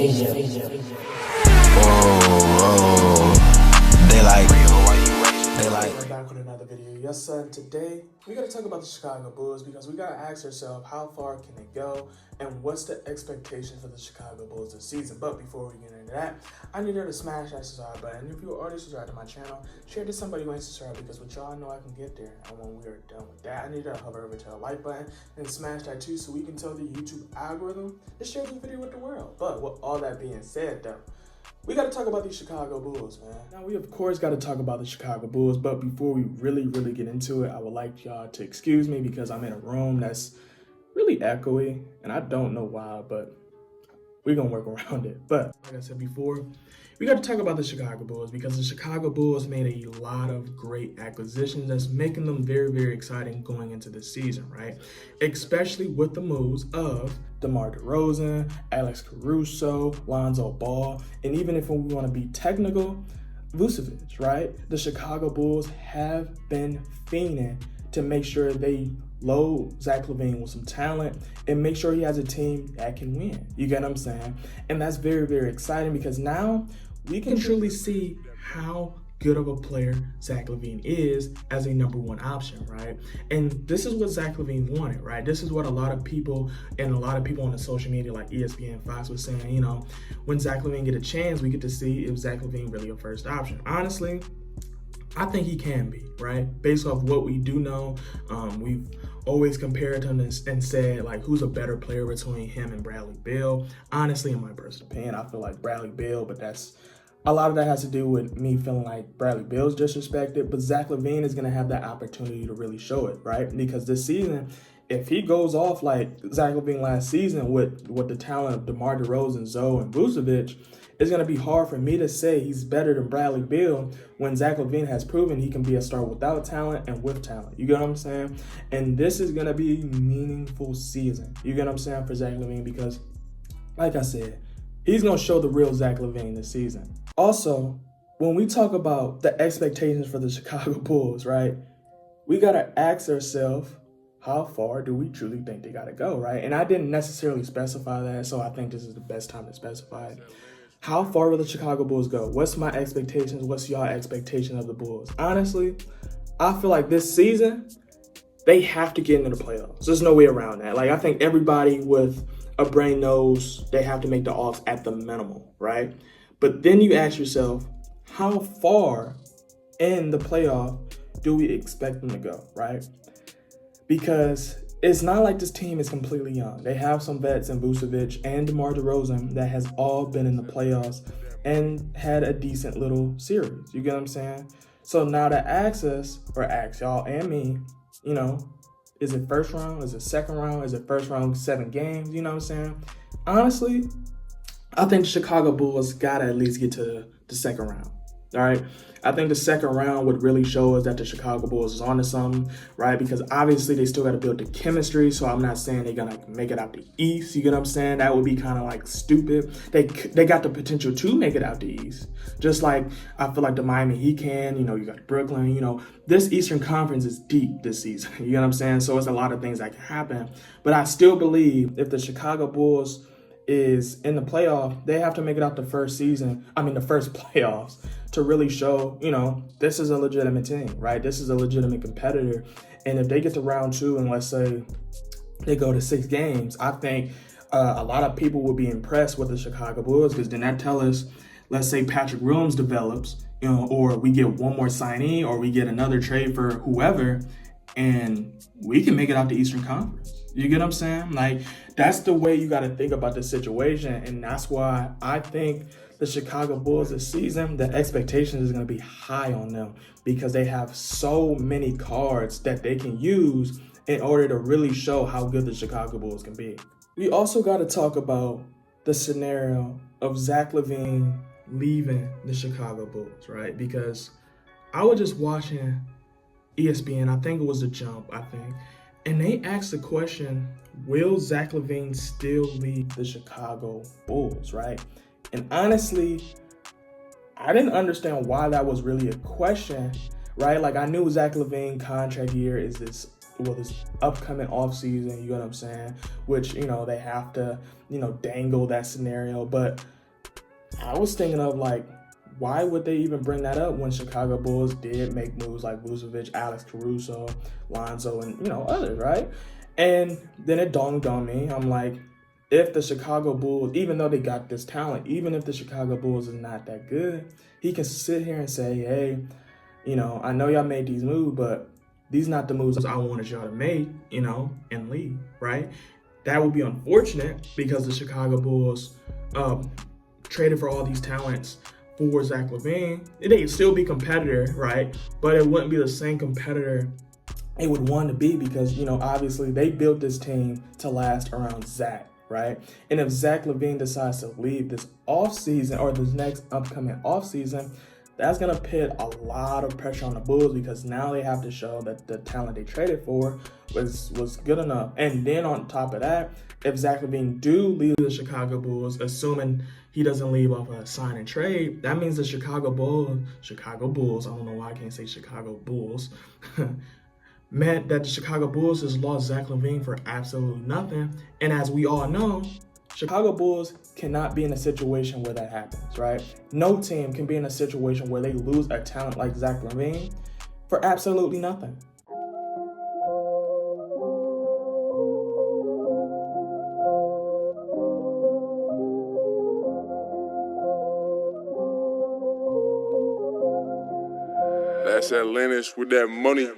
We're back with another video. Yes, son. Today we gotta talk about the Chicago Bulls because we gotta ask ourselves how far can they go and what's the expectation for the Chicago Bulls this season. But before we get into that, I need you to smash that subscribe button. If you already subscribed to my channel, share it to somebody who ain't subscribed because with y'all I know I can get there. And when we are done with that, I need you to hover over to the like button and smash that too so we can tell the YouTube algorithm to share this video with the world. But with all that being said though, we got to talk about these Chicago Bulls, man. Now, we of course got to talk about the Chicago Bulls, but before we really get into it, I would like y'all to excuse me because I'm in a room that's really echoey, and I don't know why, but we're going to work around it. But like I said before, we got to talk about the Chicago Bulls because the Chicago Bulls made a lot of great acquisitions that's making them very exciting going into this season, right? Especially with the moves of DeMar DeRozan, Alex Caruso, Lonzo Ball, and even if we want to be technical, Vucevic, right? The Chicago Bulls have been fiending to make sure they load Zach Lavine with some talent and make sure he has a team that can win. You get what I'm saying? And that's very exciting because now we can truly see how good of a player Zach Lavine is as a number one option, right? And this is what Zach Lavine wanted, right? This is what a lot of people on the social media like ESPN, Fox was saying, you know, when Zach Lavine get a chance, we get to see if Zach Lavine really a first option. Honestly, I think he can be, right? Based off what we do know, we've always compared him and said, like, who's a better player between him and Bradley Beal? Honestly, in my personal opinion, I feel like Bradley Beal, but a lot of that has to do with me feeling like Bradley Beal's disrespected, but Zach Lavine is going to have that opportunity to really show it, right? Because this season, if he goes off like Zach Lavine last season with the talent of DeMar DeRozan, Zoe, and Vucevic, it's going to be hard for me to say he's better than Bradley Beal when Zach Lavine has proven he can be a star without talent and with talent. You get what I'm saying? And this is going to be a meaningful season. You get what I'm saying for Zach Lavine because, like I said, he's going to show the real Zach Lavine this season. Also, when we talk about the expectations for the Chicago Bulls, right, we got to ask ourselves, how far do we truly think they got to go, right? And I didn't necessarily specify that, so I think this is the best time to specify it. How far will the Chicago Bulls go? What's my expectations? What's y'all expectation of the Bulls? Honestly, I feel like this season, they have to get into the playoffs. There's no way around that. Like, I think everybody with a brain knows they have to make the offs at the minimal, right? But then you ask yourself, how far in the playoff do we expect them to go, right? Because it's not like this team is completely young. They have some vets in Vucevic and DeMar DeRozan that has all been in the playoffs and had a decent little series. You get what I'm saying? So now to ask y'all and me, you know, is it first round? Is it second round? Is it first round 7 games? You know what I'm saying? Honestly, I think the Chicago Bulls got to at least get to the second round, all right? I think the second round would really show us that the Chicago Bulls is onto something, right? Because obviously they still got to build the chemistry, so I'm not saying they're going to make it out the East, you get what I'm saying? That would be kind of like stupid. They got the potential to make it out the East, just like I feel like the Miami Heat can, you know, you got Brooklyn, you know. This Eastern Conference is deep this season, you know what I'm saying? So it's a lot of things that can happen, but I still believe if the Chicago Bulls is in the playoff, they have to make it out the first playoffs to really show, you know, this is a legitimate team, right? This is a legitimate competitor. And if they get to round 2 and let's say they go to 6 games, I think a lot of people will be impressed with the Chicago Bulls because then that tells us, let's say Patrick Williams develops, you know, or we get one more signee or we get another trade for whoever, and we can make it out the Eastern Conference. You get what I'm saying? Like, that's the way you got to think about the situation. And that's why I think the Chicago Bulls this season, the expectation is going to be high on them because they have so many cards that they can use in order to really show how good the Chicago Bulls can be. We also got to talk about the scenario of Zach Lavine leaving the Chicago Bulls, right? Because I was just watching ESPN, I think it was The Jump, and they asked the question, will Zach Lavine still lead the Chicago Bulls, right? And honestly, I didn't understand why that was really a question, right? Like, I knew Zach Lavine contract year is this upcoming offseason, you know what I'm saying? Which, you know, they have to, you know, dangle that scenario. But I was thinking of like, why would they even bring that up when Chicago Bulls did make moves like Vucevic, Alex Caruso, Lonzo, and others, right? And then it dawned on me. I'm like, if the Chicago Bulls, even though they got this talent, even if the Chicago Bulls is not that good, he can sit here and say, hey, I know y'all made these moves, but these not the moves I wanted y'all to make, and leave, right? That would be unfortunate because the Chicago Bulls traded for all these talents for Zach Lavine. They'd still be competitor, right? But it wouldn't be the same competitor it would want to be because, obviously they built this team to last around Zach, right? And if Zach Lavine decides to leave this offseason or this next upcoming offseason, that's going to put a lot of pressure on the Bulls because now they have to show that the talent they traded for was good enough. And then on top of that, if Zach Lavine do leave the Chicago Bulls, assuming he doesn't leave off a sign and trade, that means the Chicago Bulls, I don't know why I can't say Chicago Bulls, meant that the Chicago Bulls has lost Zach Lavine for absolutely nothing. And as we all know, Chicago Bulls cannot be in a situation where that happens, right? No team can be in a situation where they lose a talent like Zach Lavine for absolutely nothing. That's Atlantis with that money.